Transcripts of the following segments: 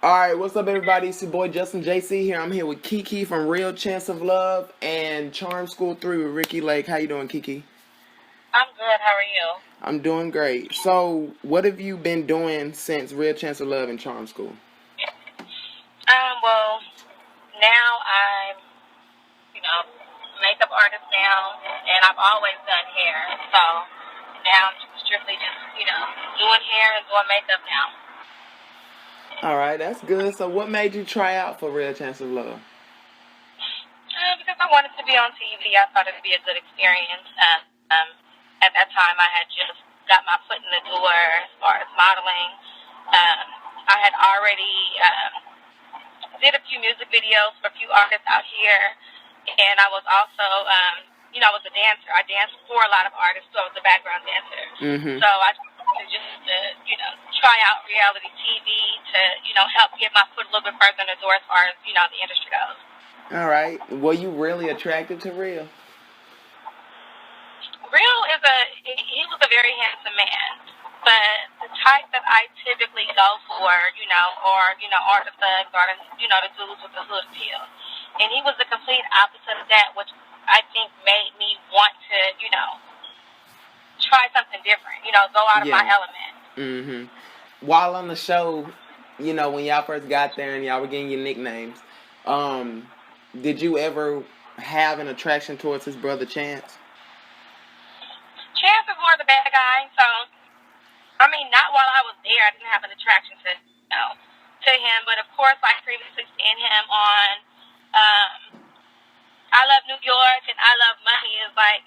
All right, what's up, everybody? It's your boy Justin JC here. I'm here with Kiki from Real Chance of Love and Charm School 3 with Ricky Lake. How you doing, Kiki? I'm good. How are you? I'm doing great. So, what have you been doing since Real Chance of Love and Charm School? Well, now I'm, you know, makeup artist now, and I've always done hair. So now I'm strictly just, doing hair and doing makeup now. All right, that's good. So, what made you try out for Real Chance of Love? Because I wanted to be on TV, I thought it'd be a good experience. At that time, I had just got my foot in the door as far as modeling. I had already did a few music videos for a few artists out here, and I was also, I was a dancer. I danced for a lot of artists, so I was a background dancer. Mm-hmm. So I try out reality TV to, help get my foot a little bit further in the door as far as, the industry goes. All right. Were you really attracted to Real? Real he was a very handsome man, but the type that I typically go for, are the thugs, or the dudes with the hood appeal. And he was the complete opposite of that, which I think made me want to, try something different, go out of my element. Mm-hmm. While on the show, when y'all first got there and y'all were getting your nicknames, did you ever have an attraction towards his brother Chance? Chance is more the bad guy, so not while I was there. I didn't have an attraction to him, but of course, I previously seen him on I Love New York and I Love Money. Is like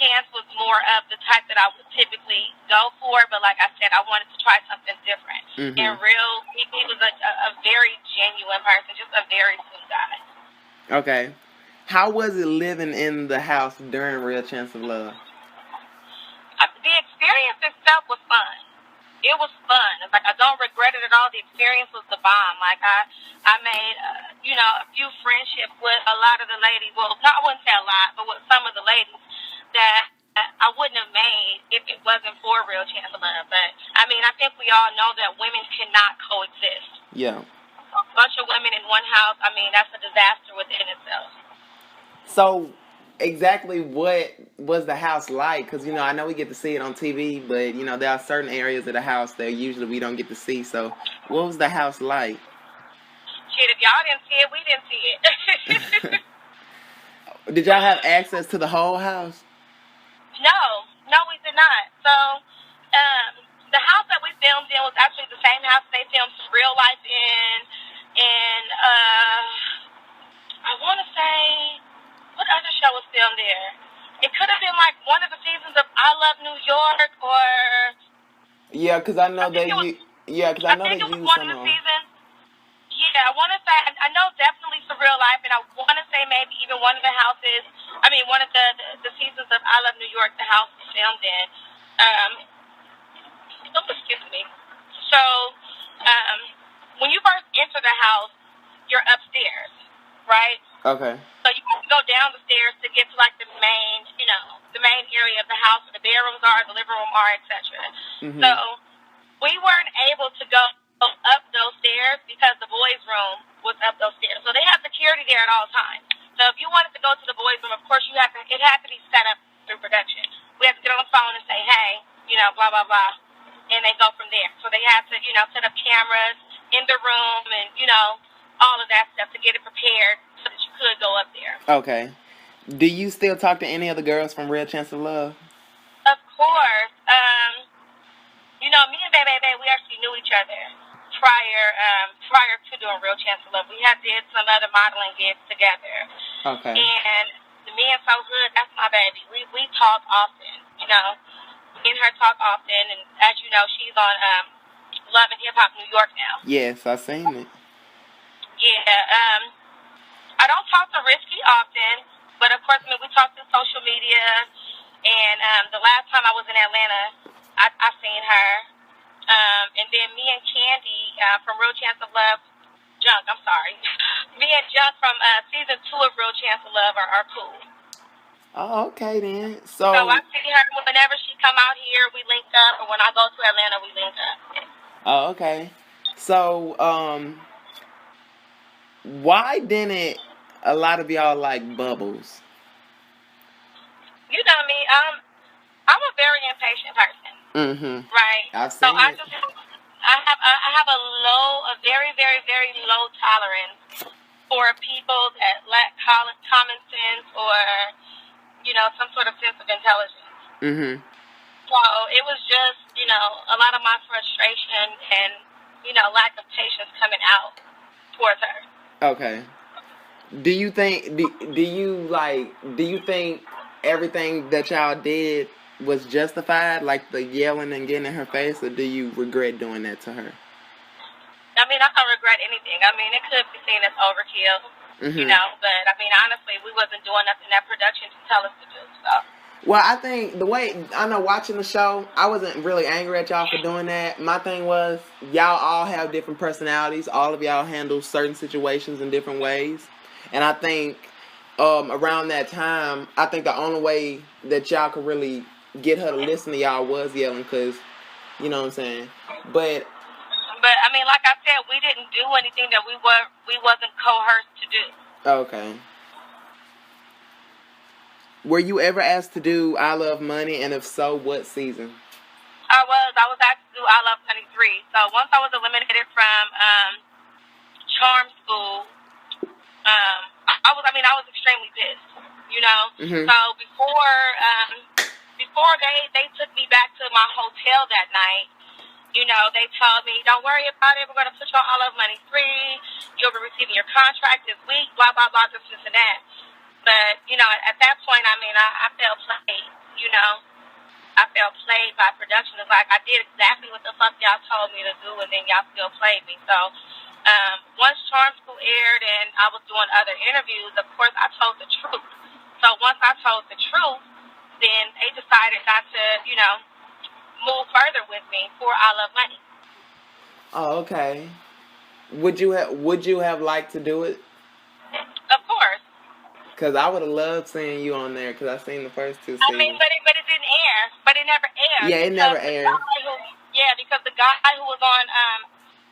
Chance was more of the type that I would typically go for, but like I said, I wanted to try something different. Mm-hmm. And Real, he was a very genuine person, just a very sweet guy. Okay. How was it living in the house during Real Chance of Love? The experience itself was fun. It was fun. It's like I don't regret it at all. The experience was the bomb. Like I made a few friendships with a lot of the ladies. Well, I wouldn't say a lot, but with some of the ladies that I wouldn't have made if it wasn't for Real Chance of Love. But I think we all know that women cannot coexist. Yeah. A bunch of women in one house. That's a disaster within itself. So, exactly what was the house like? Because, I know we get to see it on TV, but, there are certain areas of the house that usually we don't get to see. So, what was the house like? Shit, if y'all didn't see it, we didn't see it. Did y'all have access to the whole house? No, we did not. So, the house that we filmed in was actually the same house they filmed Real Life in. And, I want to say, what other show was filmed there? It could have been like one of the seasons of I Love New York, or yeah, because I know they use some of them. Yeah, I want to say I know definitely for Real Life, and I want to say maybe even one of the houses. One of the seasons of I Love New York, the house was filmed in. Excuse me. So, when you first enter the house, you're upstairs, right? Okay. So you have to go down the stairs to get to like the main, the main area of the house where the bedrooms are, the living room are, etc. Mm-hmm. So we weren't able to go up those stairs because the boys' room was up those stairs. So they have security there at all times. So if you wanted to go to the boys' room, of course it had to be set up through production. We had to get on the phone and say, hey, blah blah blah, and they go from there. So they had to, set up cameras in the room and all of that stuff to get it prepared so that you could go up there. Okay. Do you still talk to any of the girls from Real Chance of Love? Of course. Me and Baby, we actually knew each other prior to doing Real Chance of Love. We had did some other modeling gigs together. Okay. And me and So Hood, that's my baby. We talk often. Me and her talk often, and as you know, she's on Love and Hip Hop New York now. Yes, I've seen it. Yeah. I don't talk to Risky often, but of course, we talk through social media. And the last time I was in Atlanta, I seen her. And then me and Candy from Real Chance of Love, me and Junk from season 2 of Real Chance of Love are cool. Oh, okay then. So I see her whenever she come out here, we link up, or when I go to Atlanta, we link up. Oh, okay. So, why didn't a lot of y'all like Bubbles? You know me. I'm a very impatient person, Mm-hmm. right? I've So seen it. I have a very very very low tolerance for people that lack common sense or some sort of sense of intelligence. Mm-hmm. So it was just a lot of my frustration and lack of patience coming out towards her. Okay. Do you think do you think everything that y'all did was justified, like the yelling and getting in her face, or do you regret doing that to her? I mean, I don't regret anything. I mean, it could be seen as overkill, Mm-hmm. but I mean, honestly, we wasn't doing nothing that production to tell us to do. So. Well, I think the way I know watching the show, I wasn't really angry at y'all for doing that. My thing was y'all all have different personalities. All of y'all handle certain situations in different ways, and I think around that time, I think the only way that y'all could really get her to listen to y'all was yelling, because you know what I'm saying. But I mean, like I said, we didn't do anything that we wasn't coerced to do. okay. Were you ever asked to do I Love Money, and if so, what season? I was asked to do I Love Money 3. So once I was eliminated from Charm School, I was extremely pissed. Mm-hmm. So before they took me back to my hotel that night, they told me, don't worry about it. We're going to put you on I Love Money 3. You'll be receiving your contract this week, blah, blah, blah, this and that. But, at that point, I mean, I felt played, I felt played by production. It's like I did exactly what the fuck y'all told me to do, and then y'all still played me. So once Charm School aired and I was doing other interviews, of course, I told the truth. So once I told the truth, then they decided not to, move further with me for I Love Money. Oh, okay. Would you have liked to do it? Of course. Because I would have loved seeing you on there, because I seen the first two I seasons. mean, but it didn't air. But it never aired. Yeah, it never aired. Because the guy who was on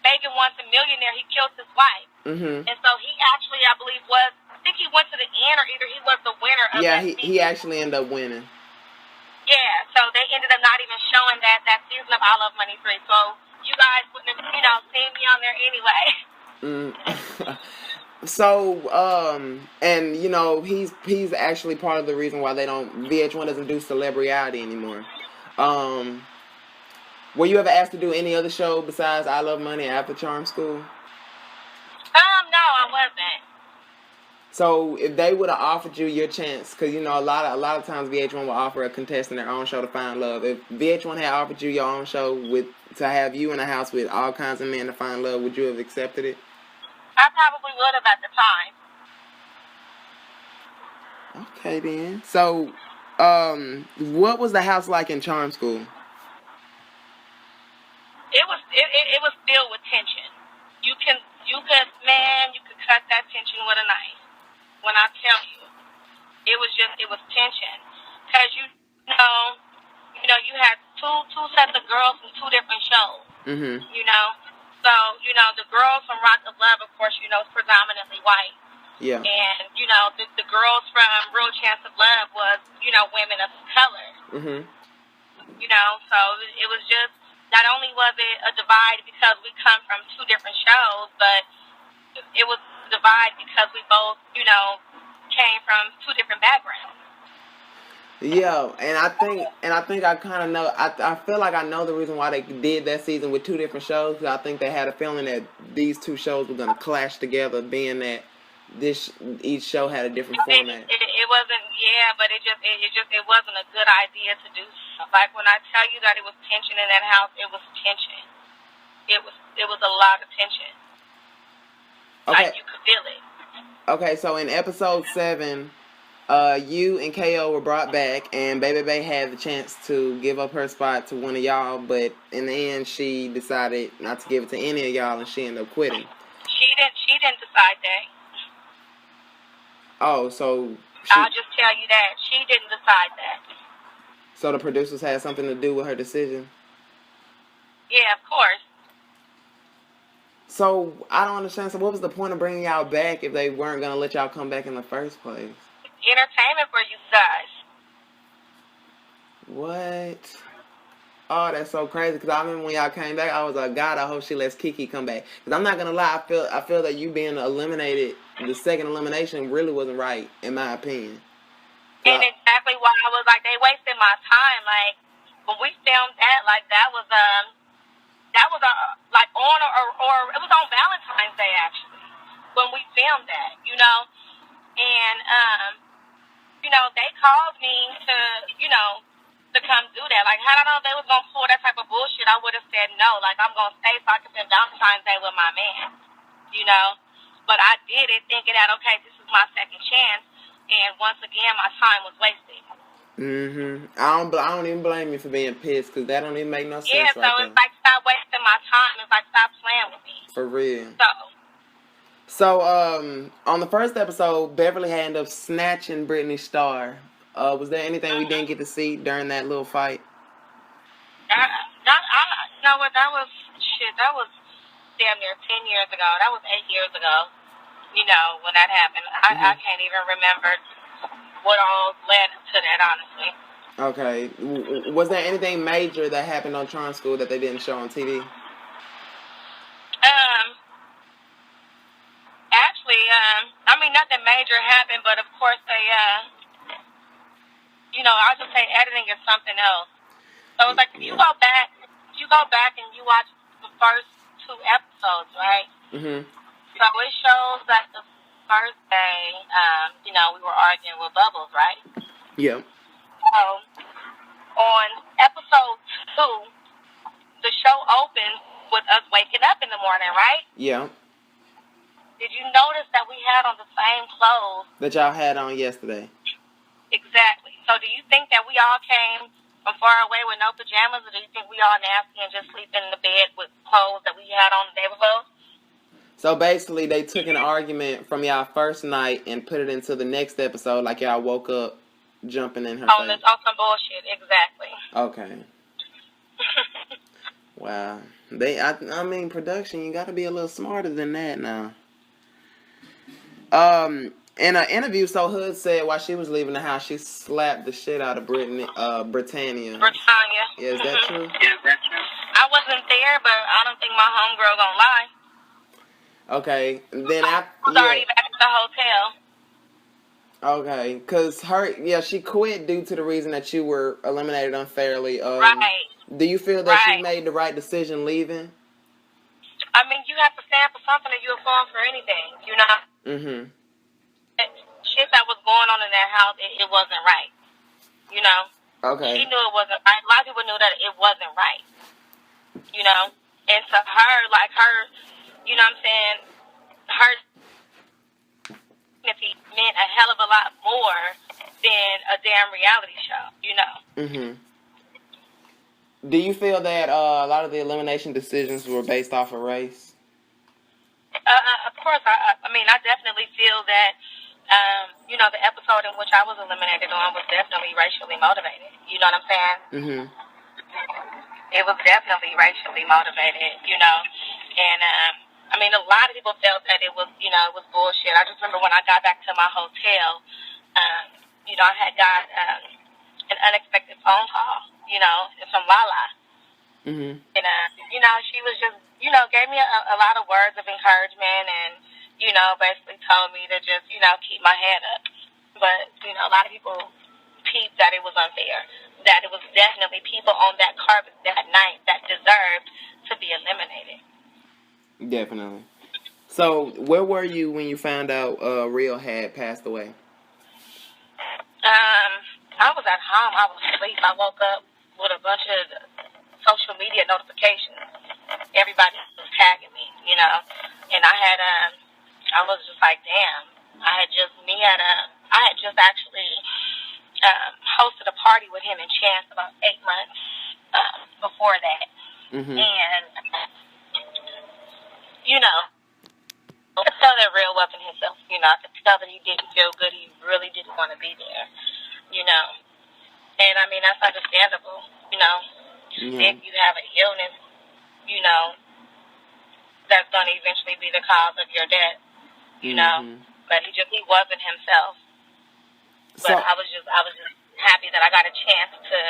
Megan Wants a Millionaire, he killed his wife. Mm-hmm. And so he actually, I believe, I think he went to the end, or either he was the winner of that season. He actually ended up winning. Yeah, so they ended up not even showing that season of I Love Money 3. So you guys wouldn't have, seen me on there anyway. So, and he's actually part of the reason why VH1 doesn't do Celebrity anymore. Were you ever asked to do any other show besides I Love Money after Charm School? No, I wasn't. So if they would have offered you your chance, because a lot of times VH1 will offer a contestant their own show to find love. If VH1 had offered you your own show to have you in a house with all kinds of men to find love, would you have accepted it? I probably would have at the time. Okay then. So, what was the house like in Charm School? It was filled with tension. You could cut that tension with a knife. When I tell you, it was tension, because you had two sets of girls from two different shows. Mm-hmm. So the girls from Rock of Love, of course, is predominantly white. Yeah. And the girls from Real Chance of Love was women of color. Mm-hmm. So it was just, not only was it a divide because we come from two different shows, but it was a divide because we both came from two different backgrounds. Yeah, and I think I kind of know. I feel like I know the reason why they did that season with two different shows. Because I think they had a feeling that these two shows were gonna clash together, being that each show had a different format. It wasn't, but it wasn't a good idea to do. Like when I tell you that it was tension in that house, it was tension. It was a lot of tension. Okay. Like you could feel it. Okay, so in episode 7. You and KO were brought back, and Baby Bay had the chance to give up her spot to one of y'all, but in the end, she decided not to give it to any of y'all, and she ended up quitting. She didn't decide that. Oh, so I'll just tell you that she didn't decide that. So the producers had something to do with her decision? Yeah, of course. So I don't understand. So what was the point of bringing y'all back if they weren't gonna let y'all come back in the first place? Entertainment for you guys. What? Oh, that's so crazy. Because I remember when y'all came back, I was like, God, I hope she lets Kiki come back. Because I'm not gonna lie, I feel that you being eliminated, the second elimination, really wasn't right, in my opinion. And exactly why I was like, they wasted my time. Like when we filmed that, like that was like on or it was on Valentine's Day actually when we filmed that, and they called me to come do that. Like had I known they was gonna pull that type of bullshit, I would have said no. Like I'm gonna stay so I can spend Valentine's Day with my man, But I did it thinking that okay, this is my second chance, and once again my time was wasted. I don't even blame you for being pissed because that don't even make no sense. Yeah, so it's like stop wasting my time. It's like stop playing with me. For real. So on the first episode, Beverly had ended up snatching Brittany's star. Was there anything we didn't get to see during that little fight? You know what? That was damn near 10 years ago. That was 8 years ago. When that happened, I can't even remember what all led to that, honestly. Okay. Was there anything major that happened on Tron School that they didn't show on TV? Actually, nothing major happened, but of course they, I'll just say editing is something else. So it's like if you go back and you watch the first 2 episodes, right? So it shows that the first day, we were arguing with Bubbles, right? Yeah. So on episode 2, the show opens with us waking up in the morning, right? Yeah. Did you notice that we had on the same clothes that y'all had on yesterday? Exactly. So do you think that we all came from far away with no pajamas, or do you think we all nasty and just sleep in the bed with clothes that we had on the day before? So basically, they took an argument from y'all first night and put it into the next episode, like y'all woke up jumping in her face. On some bullshit, exactly. Okay. Wow. I mean, production, you got to be a little smarter than that now. In an interview, So Hood said while she was leaving the house, she slapped the shit out of Brittanya. Yeah, is that true? I wasn't there, but I don't think my homegirl gonna lie. Okay, then already back at the hotel. Okay, because she quit due to the reason that you were eliminated unfairly. Right. Do you feel that she made the right decision leaving? I mean, you have to stand for something and you'll fall for anything, Shit that was going on in that house, it wasn't right, Okay. She knew it wasn't right. A lot of people knew that it wasn't right, And to her, like her, what I'm saying, her dignity meant a hell of a lot more than a damn reality show, Do you feel that a lot of the elimination decisions were based off of race? Of course, I definitely feel that, the episode in which I was eliminated on was definitely racially motivated. You know what I'm saying? It was definitely racially motivated, and, a lot of people felt that it was, it was bullshit. I just remember when I got back to my hotel, I had got an unexpected phone call, from Lala. And, she was just, gave me a lot of words of encouragement and, basically told me to just, keep my head up. But, a lot of people peeped that it was unfair, that it was definitely people on that carpet that night that deserved to be eliminated. Definitely. So, where were you when you found out Real had passed away? I was at home. I was asleep. I woke up with a bunch of social media notifications. Everybody was tagging me, and I was just like, damn. I had just actually hosted a party with him in Chance about 8 months before that. And, I could tell that Real wasn't himself. I could tell that he didn't feel good. He really didn't want to be there, And, that's understandable, You're sick, you have an illness, that's going to eventually be the cause of your death, you know. But he wasn't himself. But So I was just happy that I got a chance to,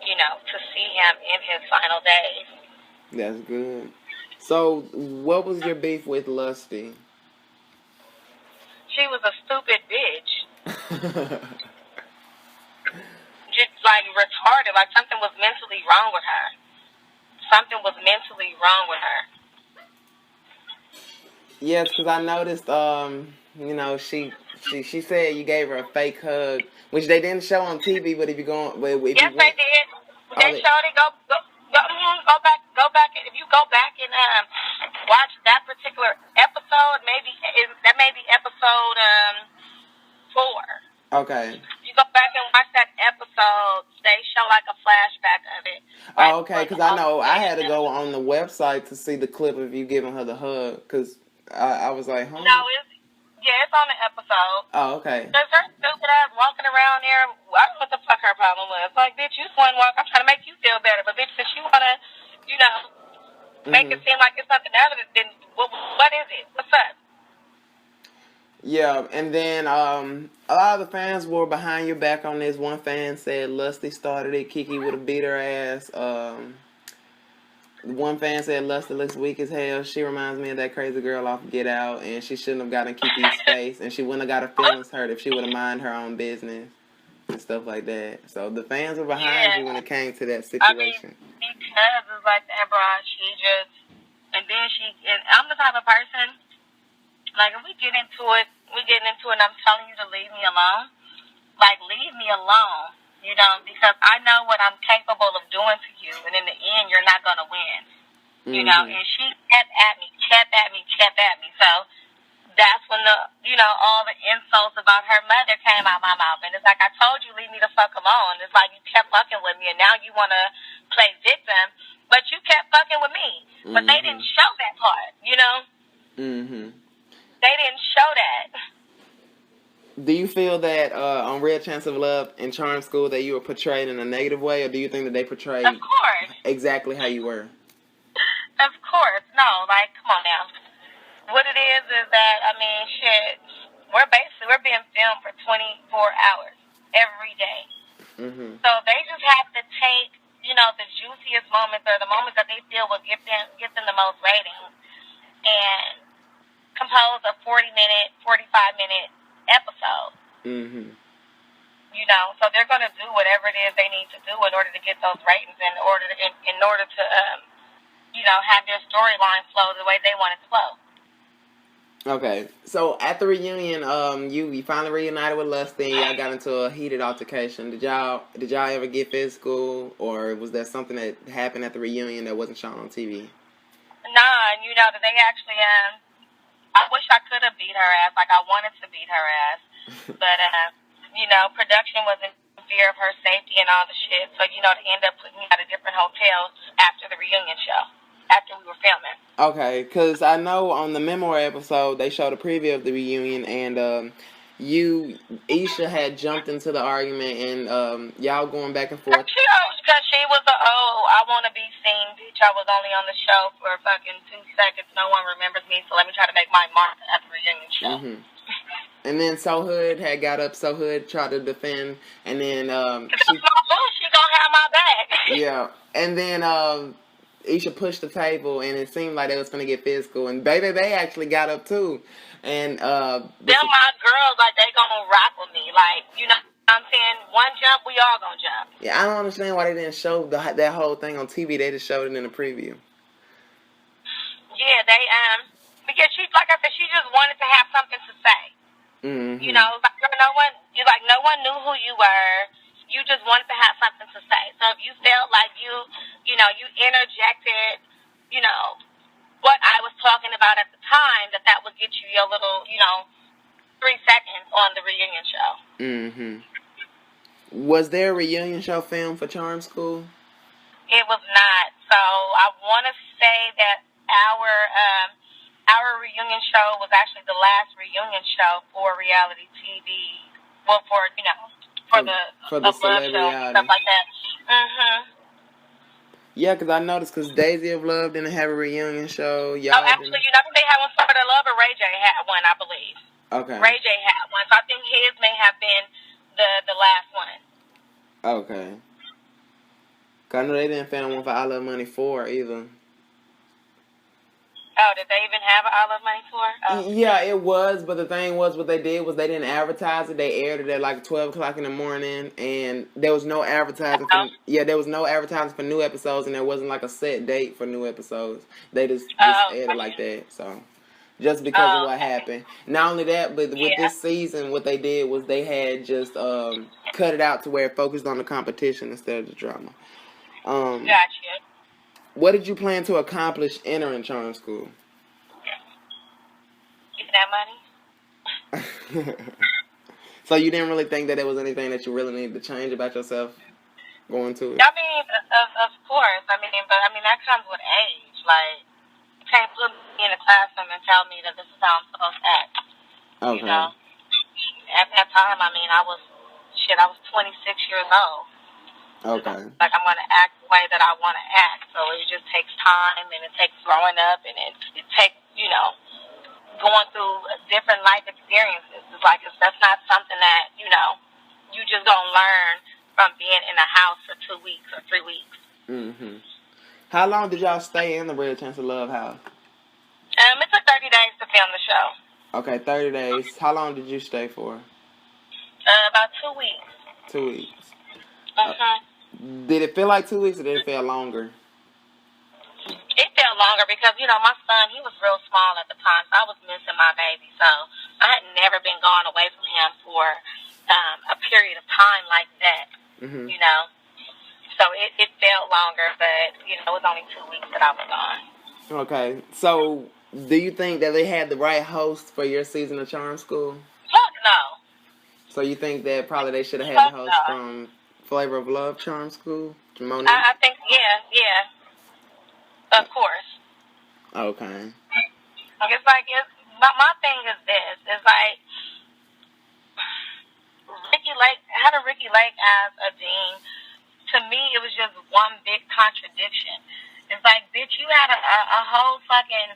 to see him in his final days. that's good. So what was your beef with Lusty? She was a stupid bitch. Just like retarded. Like something was mentally wrong with her. Something was mentally wrong with her. Yes, because I noticed, she said you gave her a fake hug, which they didn't show on TV. But if you go, Yes, they did. They showed it. Go back. If you go back and watch that particular episode, that may be episode 4. Okay. You go back and watch that episode. They show like a flashback of it. Right, okay, because I know I had to go on the website to see the clip of you giving her the hug, because I was like, huh? No, it's on the episode. Oh, okay. There's her stupid ass walking around there. I don't know what the fuck her problem was. Like, bitch, you just want to walk. I'm trying to make you feel better. But, bitch, since you want to, make it seem like it's something other than, what is it? What's up? Yeah, and then a lot of the fans were behind your back on this. One fan said Lusty started it. Kiki would have beat her ass. One fan said Lusty looks weak as hell. She reminds me of that crazy girl off Get Out, and she shouldn't have gotten Kiki's face, and she wouldn't have got her feelings hurt if she would have minded her own business and stuff like that. So the fans were behind you when it came to that situation. I mean, because it's like that, bro. And I'm the type of person, like, if we get into it, and I'm telling you to leave me alone. Like, leave me alone, because I know what I'm capable of doing to you, and in the end, you're not going to win, and she kept at me. So that's when all the insults about her mother came out my mouth, and it's like, I told you, leave me the fuck alone. It's like, you kept fucking with me, and now you want to play victim, but you kept fucking with me, but they didn't show that part, They didn't show that. Do you feel that on Real Chance of Love and Charm School that you were portrayed in a negative way, or do you think that they portrayed exactly how you were? Of course. No, like, come on now. What it is that, I mean, shit, we're being filmed for 24 hours every day. So they just have to take, the juiciest moments or the moments that they feel will give them the most ratings and compose a 40-minute, 45-minute episode. So they're going to do whatever it is they need to do in order to get those ratings, in order to have their storyline flow the way they want it to flow. Okay, so at the reunion, you finally reunited with Lusty. Y'all got into a heated altercation. Did y'all ever get physical, or was that something that happened at the reunion that wasn't shown on TV? Nah, that they actually I wish I could have beat her ass. Like, I wanted to beat her ass. But, production was in fear of her safety and all the shit. So, they ended up putting me at a different hotel after the reunion show, after we were filming. Okay, because I know on the memoir episode, they showed a preview of the reunion, and Isha had jumped into the argument, and y'all going back and forth. Because she was I want to be seen, bitch. I was only on the show for fucking 2 seconds. No one remembers me, so let me try to make my mark at the reunion show. And then So Hood had got up. So Hood tried to defend, and then she gonna have my back. Yeah, and then Isha pushed the table, and it seemed like they was gonna get physical. And Baby Bay actually got up too, and them my girls, like, they gonna rock with me, like, I'm saying, one jump, we all gonna jump. Yeah, I don't understand why they didn't show that whole thing on TV. They just showed it in the preview. Yeah, they because she, like I said, she just wanted to have something to say. Like, no one knew who you were. You just wanted to have something to say. So if you felt like you interjected, what I was talking about at the time, that would get you your little, 3 seconds on the reunion show. Was there a reunion show filmed for Charm School? It was not. So I want to say that our reunion show was actually the last reunion show for reality TV. Well, for the celebrity show and stuff like that. Yeah, because I noticed because Daisy of Love didn't have a reunion show. Oh, Y'all actually, didn't. you know, I think they had one for the love, or Ray J had one, I believe. Okay. Ray J had one, so I think his may have been the last one. Okay. 'Cause I know they didn't film one for I Love Money 4 either. Oh, did they even have an I Love Money tour? Oh. Yeah, it was, but the thing was, what they did was they didn't advertise it. They aired it at like 12 o'clock in the morning, and there was no advertising Oh. for. Yeah, there was no advertising for new episodes, and there wasn't like a set date for new episodes. They just Oh, aired it like that. So just because of oh, what okay. happened. Not only that, but with Yeah. this season, what they did was they had just cut it out to where it focused on the competition instead of the drama. Gotcha. What did you plan to accomplish entering charm school? Get that money? So you didn't really think that there was anything that you really needed to change about yourself going to it? I mean, of course. I mean, but I mean that comes with age. Like, you can't put me in a classroom and tell me that this is how I'm supposed to act. You Okay. know, at that time, I mean, I was 26 years old. Okay. Like, I'm gonna act the way that I want to act. So it just takes time, and it takes growing up, and it takes going through different life experiences. It's like that's not something that you just don't learn from being in a house for 2 weeks or 3 weeks. Mhm. How long did y'all stay in the Real Chance of Love house? It took 30 days to film the show. Okay, 30 days. How long did you stay for? About 2 weeks. 2 weeks. Did Mhm. it feel like 2 weeks or did it feel longer? It felt longer because my son, he was real small at the time, so I was missing my baby. So I had never been gone away from him for a period of time like that. Mhm. So it felt longer, but it was only 2 weeks that I was gone. Okay. So, do you think that they had the right host for your season of Charm School? Fuck no. So you think that probably they should have had Fuck the host no. from Flavor of Love Charm School, Monique? I think yeah. Of course. Okay. It's like my thing is this. It's like having Ricky Lake as a dean. To me, it was just one big contradiction. It's like, bitch, you had a whole fucking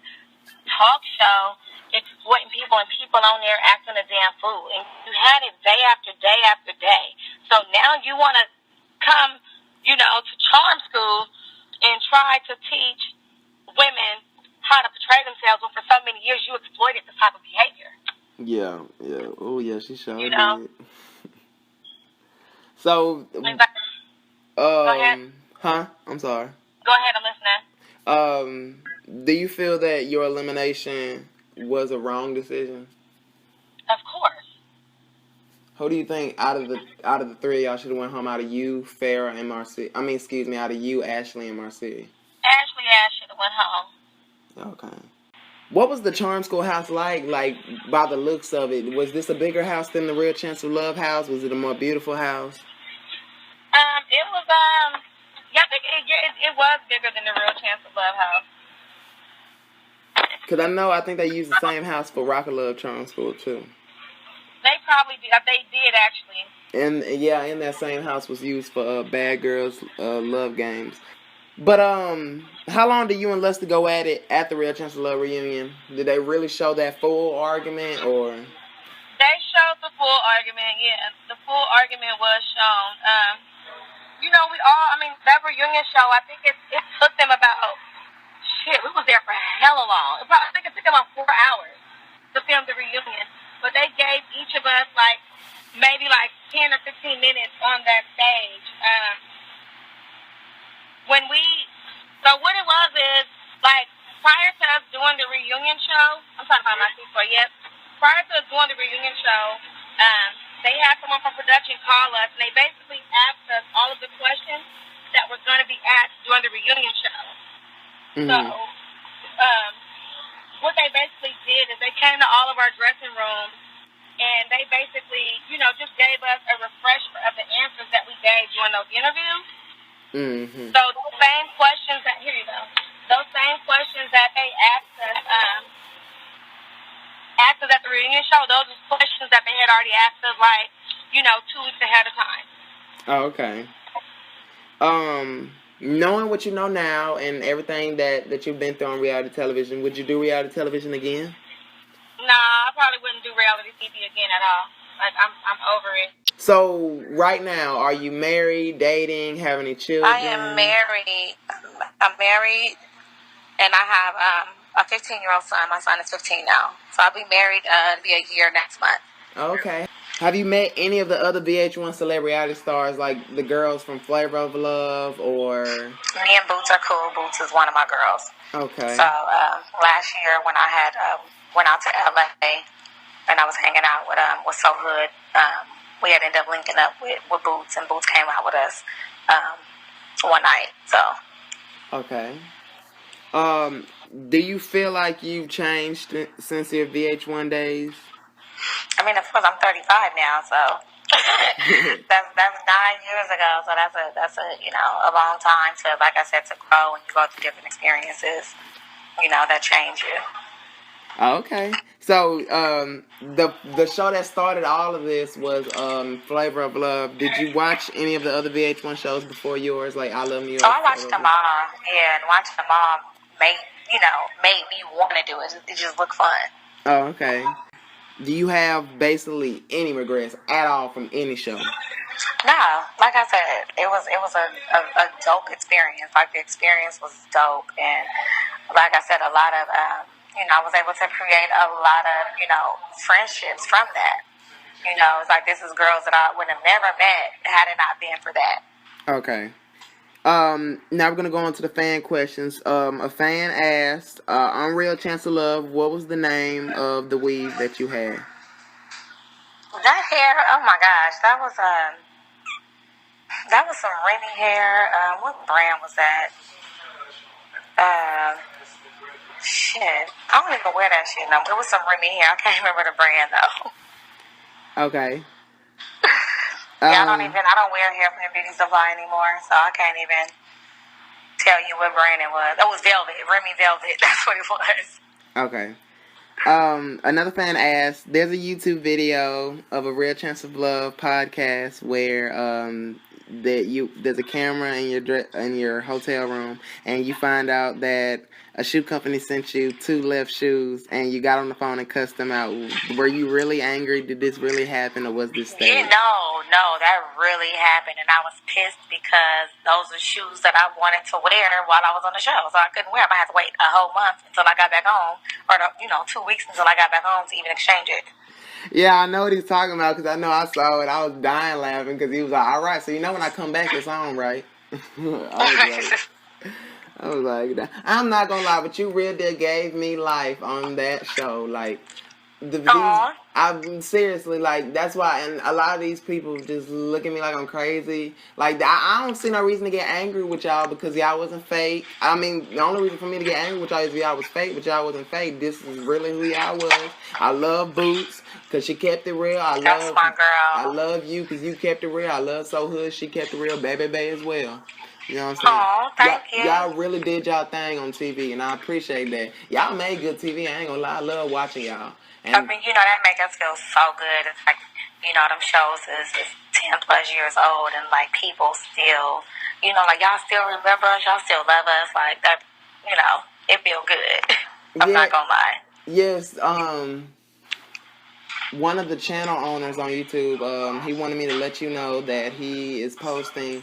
talk show exploiting people and people on there acting a damn fool. And you had it day after day after day. So now you want to come, to charm school and try to teach women how to portray themselves when for so many years you exploited this type of behavior. Yeah. Oh, yeah, she sure You know? did. So, Go ahead. huh? I'm sorry. Go ahead, I'm listening. Do you feel that your elimination was a wrong decision? Of course. Who do you think out of the three of y'all should have went home? Out of you, Farrah, and Marcy? I mean, excuse me, out of you, Ashley, and Marcy? Ashley should have went home. Okay. What was the Charm School house like? Like, by the looks of it, was this a bigger house than the Real Chance of Love house? Was it a more beautiful house? It was it was bigger than the Real Chance of Love house. Because I think they used the same house for Rock of Love Charm School, too. They probably did. They did, actually. And, yeah, in that same house was used for Bad Girls Love Games. But, how long did you and Lester go at it at the Real Chance of Love reunion? Did they really show that full argument, or? They showed the full argument, yeah. The full argument was shown. That reunion show, I think it took them about, we was there for hella long. I think it took them about 4 hours to film the reunion. But they gave each of us, maybe 10 or 15 minutes on that stage. So what it was is, prior to us doing the reunion show, I'm trying to find my seat for it. Prior to us doing the reunion show, they had someone from production call us, and they basically asked us all of the questions that were going to be asked during the reunion show. Mm-hmm. So, what they basically did is they came to all of our dressing rooms, and they basically, just gave us a refresher of the answers that we gave during those interviews. Mm-hmm. So those same questions those same questions that they asked us at the reunion show, those are questions that they had already asked us, 2 weeks ahead of time. Oh, okay. Knowing what you know now and everything that you've been through on reality television, would you do reality television again? Nah, I probably wouldn't do reality TV again at all. Like I'm over it. So right now, are you married, dating, have any children? I am married. I'm married, and I have a 15-year-old son. My son is 15 now, so I'll be married. It'll be a year next month. Okay. Have you met any of the other VH1 celebrity stars, like the girls from Flavor of Love, or? Me and Boots are cool. Boots is one of my girls. Okay. So last year when I had went out to LA and I was hanging out with So Hood, we had ended up linking up with Boots, and Boots came out with us one night. So. Okay. Do you feel like you've changed since your VH1 days? I mean, of course, I'm 35 now, so that's 9 years ago. So that's a a long time to, like I said, to grow and you go through different experiences, that change you. Okay. So the show that started all of this was Flavor of Love. Did you watch any of the other VH1 shows before yours, like I Love New York? Oh, I watched them all. Yeah, and watching them all made me want to do it. It just looked fun. Oh, okay. Do you have basically any regrets at all from any show? No, like I said, it was a dope experience. Like the experience was dope, and like I said, a lot of I was able to create a lot of friendships from that. It's like this is girls that I would have never met had it not been for that. Okay. Now we're gonna go on to the fan questions. A fan asked, "Unreal Chance of Love, what was the name of the weave that you had?" That hair, oh my gosh, that was some Remy hair. What brand was that? Shit, I don't even wear that shit no more. It was some Remy hair. I can't remember the brand though. Okay. Yeah, I don't wear hair from the beauty supply anymore, so I can't even tell you what brand it was. It was Velvet, Remy Velvet. That's what it was. Okay. Another fan asked, there's a YouTube video of a Real Chance of Love podcast where there's a camera in your hotel room, and you find out that a shoe company sent you 2 left shoes, and you got on the phone and cussed them out. Were you really angry? Did this really happen, or was this staged? Yeah, no, that really happened, and I was pissed because those are shoes that I wanted to wear while I was on the show, so I couldn't wear them. I had to wait a whole month until I got back home, or 2 weeks until I got back home to even exchange it. Yeah, I know what he's talking about because I know I saw it. I was dying laughing because he was like, "All right, so when I come back, it's on, right?" I was like, I'm not gonna lie, but you really gave me life on that show. Like, I'm seriously, like, that's why, and a lot of these people just look at me like I'm crazy. Like, I don't see no reason to get angry with y'all because y'all wasn't fake. I mean, the only reason for me to get angry with y'all is y'all was fake, but y'all wasn't fake. This is really who y'all was. I love Boots because she kept it real. That's my girl. I love you because you kept it real. I love So Hood. She kept it real. Baby Bay as well. You know what I'm saying? Oh, thank you. Y'all really did y'all thing on TV, and I appreciate that. Y'all made good TV. I ain't gonna lie. I love watching y'all. And I mean, that make us feel so good. It's like, them shows is 10 plus years old, and like people still, like y'all still remember us, y'all still love us. Like that, it feel good. I'm not gonna lie. Yes. One of the channel owners on YouTube, he wanted me to let you know that he is posting.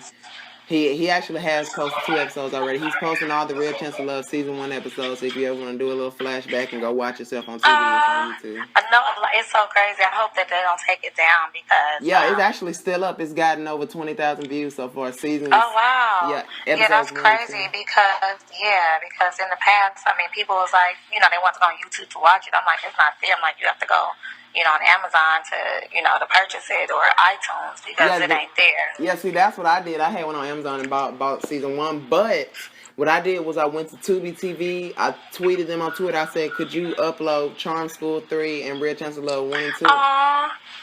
He actually has posted 2 episodes already. He's posting all the Real Chance of Love season 1 episodes. So if you ever want to do a little flashback and go watch yourself on TV, it's on YouTube. I know, it's so crazy. I hope that they don't take it down because it's actually still up. It's gotten over 20,000 views so far. Seasons. Oh wow. Yeah, that's crazy because in the past, I mean, people was like, they want to go on YouTube to watch it. I'm like, it's not fair. I'm like, you have to go, on Amazon to purchase it, or iTunes because it ain't there. Yeah, see, that's what I did. I had one on Amazon and bought season 1, but what I did was I went to Tubi TV. I tweeted them on Twitter. I said, could you upload Charm School 3 and Real Chance of Love 1 and 2?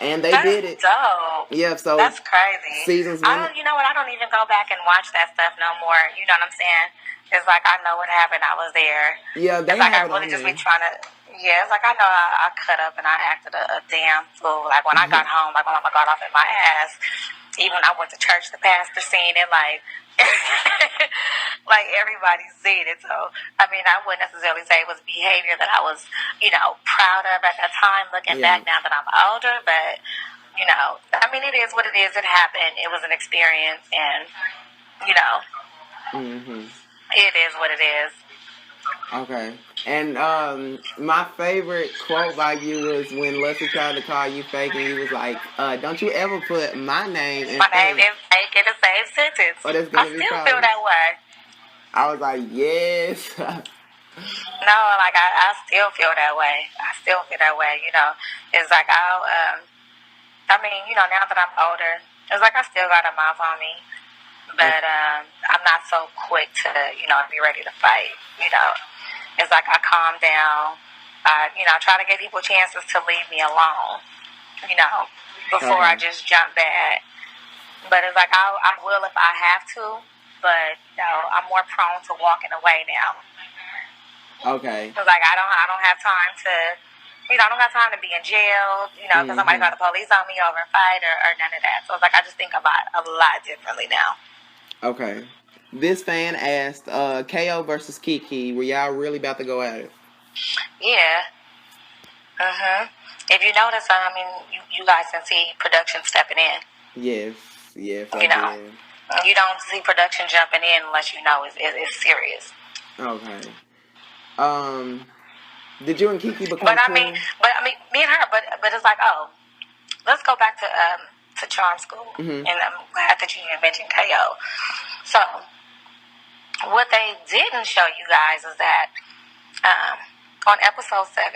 And they did it. Dope. Yeah, so that's crazy. Seasons. I don't even go back and watch that stuff no more. You know what I'm saying? It's like I know what happened. I was there. Yeah, they it's like have I really just be trying to. Yeah, it's like I know I cut up and I acted a damn fool. Like when I got home, like when I got off in my ass, Even when I went to church, the pastor seen it, like, like everybody seen it. So, I mean, I wouldn't necessarily say it was behavior that I was, proud of at that time, looking back now that I'm older, but, I mean, it is what it is. It happened. It was an experience, and, it is what it is. Okay. And my favorite quote by you was when Leslie tried to call you fake, and you was like, "Don't you ever put my name in My name is fake in the same sentence." Or that's gonna I be still problems. feel that way. I was like, yes. No, like I still feel that way. I still feel that way. It's like now that I'm older, it's like I still got a mouth on me, but I'm not so quick to be ready to fight. It's like I calm down. I try to give people chances to leave me alone. Before I just jump back. But it's like I will if I have to. But I'm more prone to walking away now. Okay. Because like I don't have time to, I don't have time to be in jail. Because somebody got the police on me over a fight or none of that. So it's like I just think about it a lot differently now. Okay. This fan asked, KO versus Kiki, were y'all really about to go at it? Yeah. If you notice, I mean, you guys can see production stepping in. Yes, I did. You don't see production jumping in unless you know it's serious. Okay. Did you and Kiki become cool? But me and her, but it's like, let's go back to charm school, and I'm glad that you mentioned KO. So, what they didn't show you guys is that on episode 7,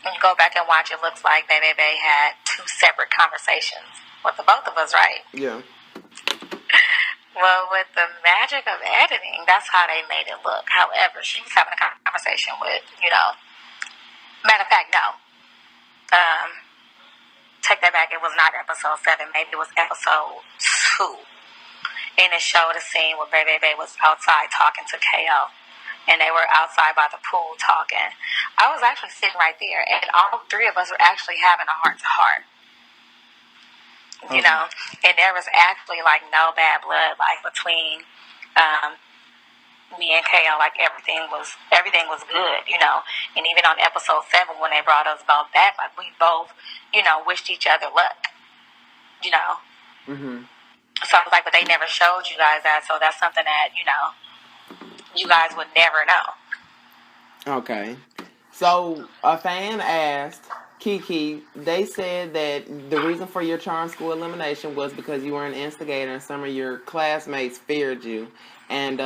when you go back and watch, it looks like Baby had 2 separate conversations with the both of us, right? Yeah. Well, with the magic of editing, that's how they made it look. However, she was having a conversation with, matter of fact, no. Take that back. It was not episode 7. Maybe it was episode 2. And it showed a scene where Baby was outside talking to KO. And they were outside by the pool talking. I was actually sitting right there, and all 3 of us were actually having a heart-to-heart. And there was actually like no bad blood like between me and KO. Like everything was good, And even on episode 7 when they brought us both back, like we both, wished each other luck, So I was like, but they never showed you guys that, so that's something that, you guys would never know. Okay. So a fan asked Kiki, they said that the reason for your charm school elimination was because you were an instigator and some of your classmates feared you. And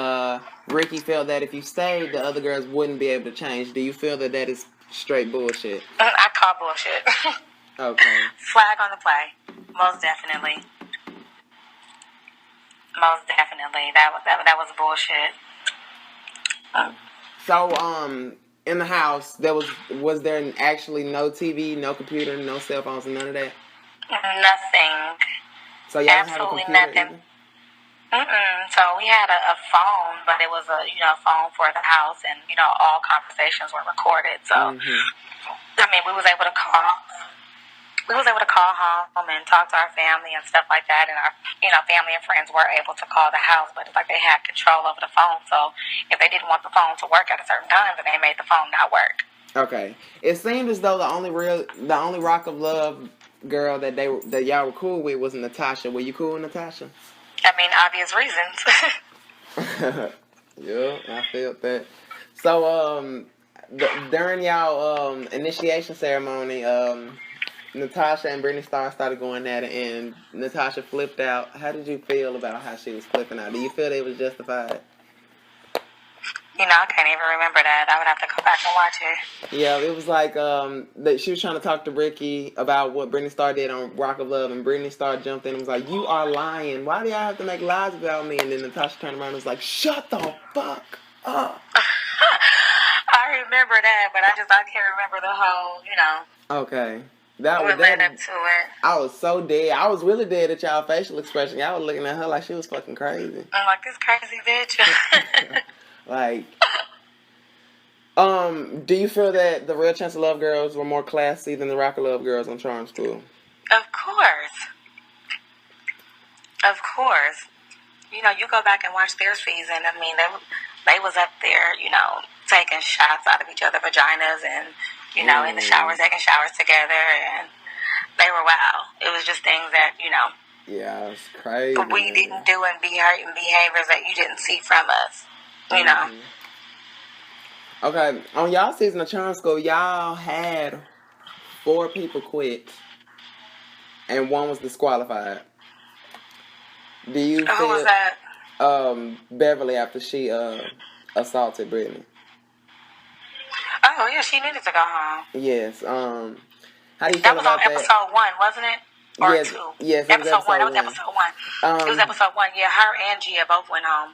Ricky felt that if you stayed, the other girls wouldn't be able to change. Do you feel that is straight bullshit? I call bullshit. Okay. Flag on the play. Most definitely. Most definitely. That was bullshit. So, in the house, was there actually no TV, no computer, no cell phones, none of that? Nothing. So y'all absolutely don't have a computer nothing. So we had a phone, but it was a phone for the house, and all conversations were recorded. So I mean, we was able to call. We was able to call home and talk to our family and stuff like that, and our family and friends were able to call the house, but it's like they had control over the phone. So if they didn't want the phone to work at a certain time, then they made the phone not work. Okay. It seemed as though the only Rock of Love girl that y'all were cool with was Natasha. Were you cool with Natasha? I mean, obvious reasons. Yeah, I felt that. So during y'all initiation ceremony, Natasha and Brittany started going at it, and Natasha flipped out. How did you feel about how she was flipping out? Do you feel they was justified? I can't even remember that. I would have to go back and watch it. Yeah, it was like that she was trying to talk to Ricky about what Brittany Starr did on Rock of Love, and Brittany Starr jumped in and was like, "You are lying. Why do y'all have to make lies about me?" And then Natasha turned around and was like, "Shut the fuck up." I remember that, but I can't remember the whole, Okay. What led up to it. I was so dead. I was really dead at y'all facial expression. Y'all was looking at her like she was fucking crazy. I'm like, this crazy bitch. Like, do you feel that the Real Chance of Love girls were more classy than the Rock of Love girls on Charm School? Of course. Of course. You know, you go back and watch their season. I mean, they was up there, you know, taking shots out of each other's vaginas and, you know, in the shower, taking showers together, and they were wild. It was just things that, you know, yeah, it's crazy. We didn't do and be hurting behaviors that you didn't see from us, you know. Okay, on y'all season of Charm School, y'all had 4 people quit, and 1 was disqualified. Do you Who was that? Beverly after she assaulted Brittany? Oh yeah, she needed to go home. Yes. How do you That feel was about on episode 1, wasn't it? Or yes, 2? yes, it was episode 1. That was 1. episode 1. It was episode 1. Yeah, her and Gia both went home.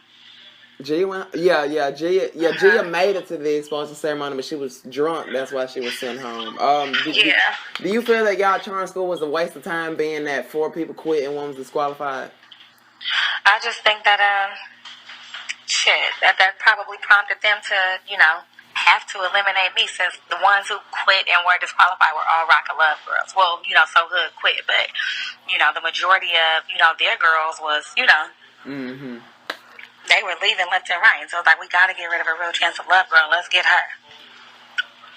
Gia went, Gia made it to the exposure ceremony, but she was drunk. That's why she was sent home. Do you feel that y'all Charm School was a waste of time, being that 4 people quit and 1 was disqualified? I just think that that probably prompted them to, you know, have to eliminate me, since the ones who quit and were disqualified were all Rock of Love girls. Well, you know, So Hood quit, but, you know, the majority of, you know, their girls was, you know, they were leaving left and right. So it's like, we got to get rid of a Real Chance of Love girl. Let's get her.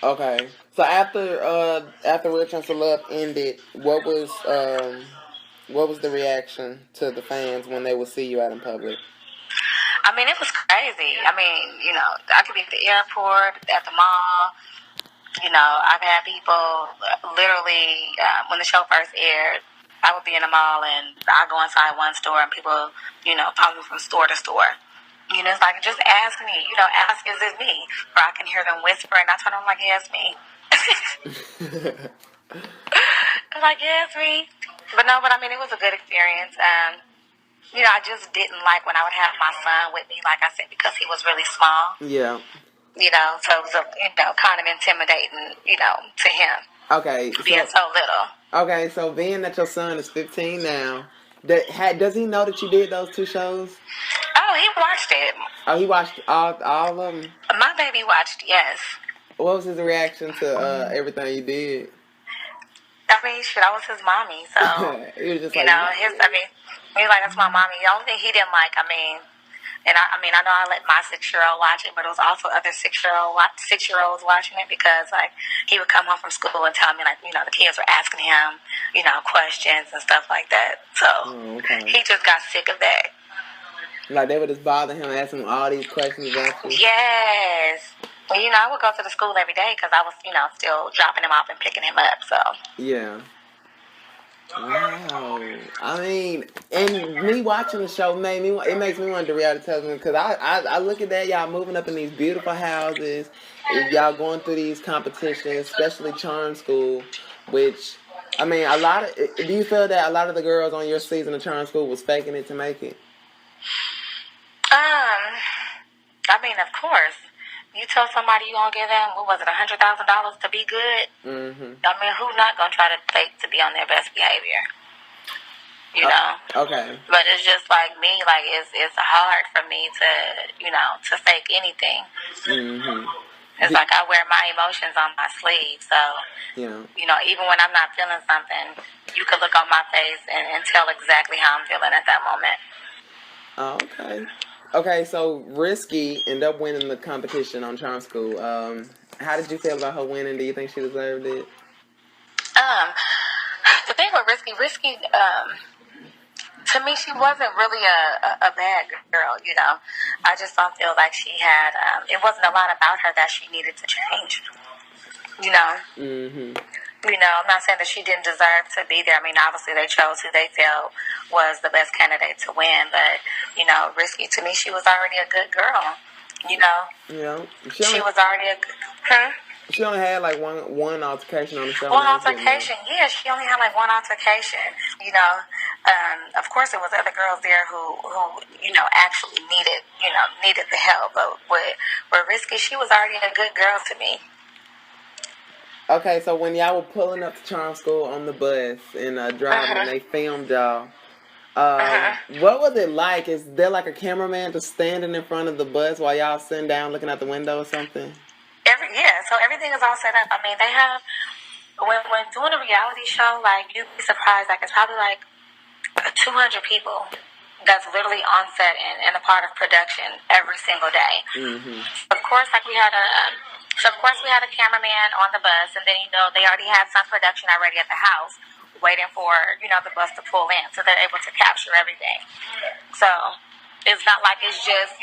Okay. So after Real Chance of Love ended, what was the reaction to the fans when they would see you out in public? I mean, it was crazy. I mean, you know, I could be at the airport, at the mall. You know, I've had people literally, when the show first aired, I would be in the mall and I go inside one store and people, you know, follow me from store to store. You know, it's like, just ask me. You know, ask, is it me? Or I can hear them whisper and I turn on like, yeah, it's me. I'm like, yeah, it's me. But no, but I mean, it was a good experience. You know, I just didn't like when I would have my son with me, like I said, because he was really small. Yeah. You know, so it was, you know, kind of intimidating, you know, to him. Okay. Being so little. Okay, so being that your son is 15 now, does he know that you did those 2 shows? Oh, he watched it. Oh, he watched all of them? My baby watched, yes. What was his reaction to everything you did? I mean, shit, I was his mommy, so, he was just you like, know, he was like, that's my mommy. The only thing he didn't like, I know I let my 6-year-old watch it, but it was also other 6-year-olds watching it, because, like, he would come home from school and tell me, like, you know, the kids were asking him, you know, questions and stuff like that. So, he just got sick of that. Like, they would just bother him, asking him all these questions about you? Yes. Well, you know, I would go to the school every day because I was, you know, still dropping him off and picking him up, so. Yeah. Wow. I mean, and me watching the show it makes me want to do reality television, because I look at that, y'all moving up in these beautiful houses, y'all going through these competitions, especially Charm School, which, I mean, do you feel that a lot of the girls on your season of Charm School was faking it to make it? I mean, of course. You tell somebody you're going to give them, what was it, $100,000 to be good? Mm-hmm. I mean, who's not going to try to fake to be on their best behavior? You know? Okay. But it's just like me, like, it's hard for me to, you know, to fake anything. Mm-hmm. It's like I wear my emotions on my sleeve, so, you know, even when I'm not feeling something, you could look on my face and tell exactly how I'm feeling at that moment. Oh, okay. Okay, so Risky ended up winning the competition on Charm School. How did you feel about her winning? Do you think she deserved it? The thing with Risky, to me, she wasn't really a bad girl, you know. I just don't feel like she had, it wasn't a lot about her that she needed to change, you know. Mm-hmm. You know, I'm not saying that she didn't deserve to be there. I mean, obviously they chose who they felt was the best candidate to win. But, you know, Risky, to me, she was already a good girl, you know. Yeah. She was already a good... She only had like one altercation on the show. One altercation, yeah. She only had like one altercation, you know. Of course, there was other girls there who you know, actually needed the help. But with Risky, she was already a good girl to me. Okay, so when y'all were pulling up to Charm School on the bus and driving, and they filmed y'all, what was it like? Is there like a cameraman just standing in front of the bus while y'all sitting down looking out the window or something? So everything is all set up. I mean, they have, when doing a reality show, like, you'd be surprised, like, it's probably like 200 people that's literally on set and a part of production every single day. Mm-hmm. Of course, like we had a cameraman on the bus, and then they already had some production already at the house, waiting for the bus to pull in, so they're able to capture everything. So it's not like it's just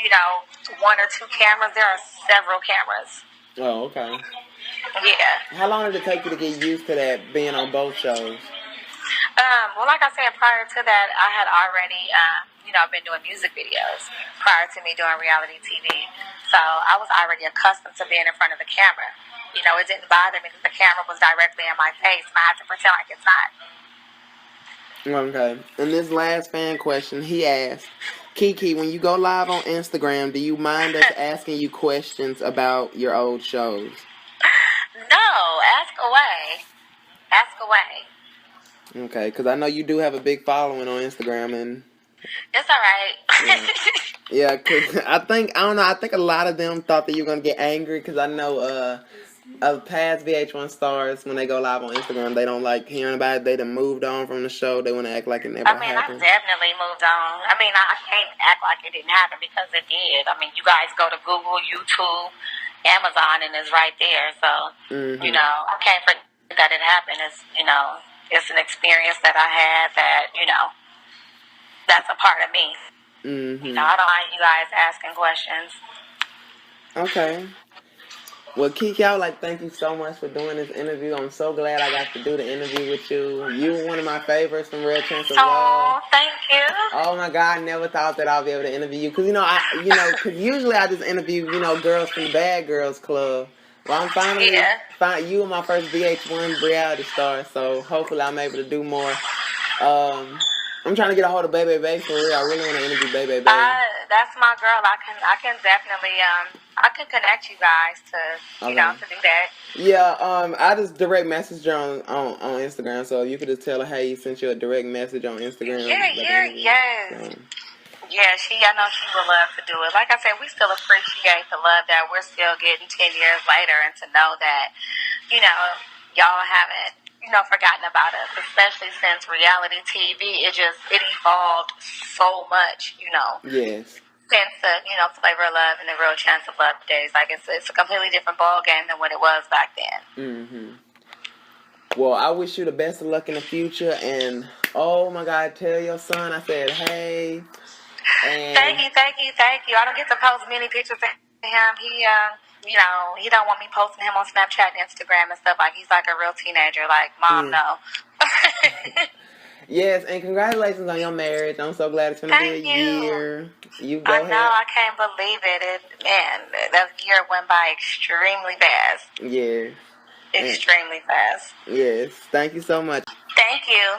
one or two cameras. There are several cameras. Oh, okay. Yeah. How long did it take you to get used to that, being on both shows? Well, like I said, prior to that, I had already, been doing music videos prior to me doing reality TV. So I was already accustomed to being in front of the camera. It didn't bother me because the camera was directly in my face, and I had to pretend like it's not. Okay. And this last fan question, he asked, Kiki, when you go live on Instagram, do you mind us asking you questions about your old shows? No, ask away. Ask away. Okay, because I know you do have a big following on Instagram, and it's all right. Yeah, because I think a lot of them thought that you were going to get angry, because I know past VH1 stars, when they go live on Instagram, they don't like hearing about it. They done moved on from the show. They want to act like it never happened. I definitely moved on. I can't act like it didn't happen, because it did. You guys go to Google, YouTube, Amazon, and it's right there. So, I can't forget that it happened. It's an experience that I had that, that's a part of me. Mm-hmm. I don't mind you guys asking questions. Okay. Well, Kiki, I would like to thank you so much for doing this interview. I'm so glad I got to do the interview with you. You were one of my favorites from Real Chance of Love. Oh, thank you. Oh my God, I never thought that I'll be able to interview you. Because, because usually I just interview, girls from the Bad Girls Club. Well, I'm finally you were my first VH1 reality star, so hopefully I'm able to do more. I'm trying to get a hold of Baby Bay for real. I really want to interview Baby Bay. That's my girl. I can definitely I can connect you guys to to do that. Yeah, I just direct messaged her on Instagram, so you could just tell her, hey, sent you a direct message on Instagram. Yes. I know she would love to do it. Like I said, we still appreciate the love that we're still getting 10 years later, and to know that y'all haven't forgotten about us, especially since reality TV, it evolved so much, Yes. Since the, Flavor of Love and the Real Chance of Love days. Like, it's a completely different ball game than what it was back then. Mm-hmm. Well, I wish you the best of luck in the future, and oh my God, tell your son I said, hey. And Thank you. I don't get to post many pictures of him. He don't want me posting him on Snapchat and Instagram and stuff. Like, he's like a real teenager. Like, Mom, no. Yes, and congratulations on your marriage. I'm so glad it's going to be a year. You go ahead. I know, I can't believe it. That year went by extremely fast. Yes. Extremely fast. Yes. Thank you so much. Thank you.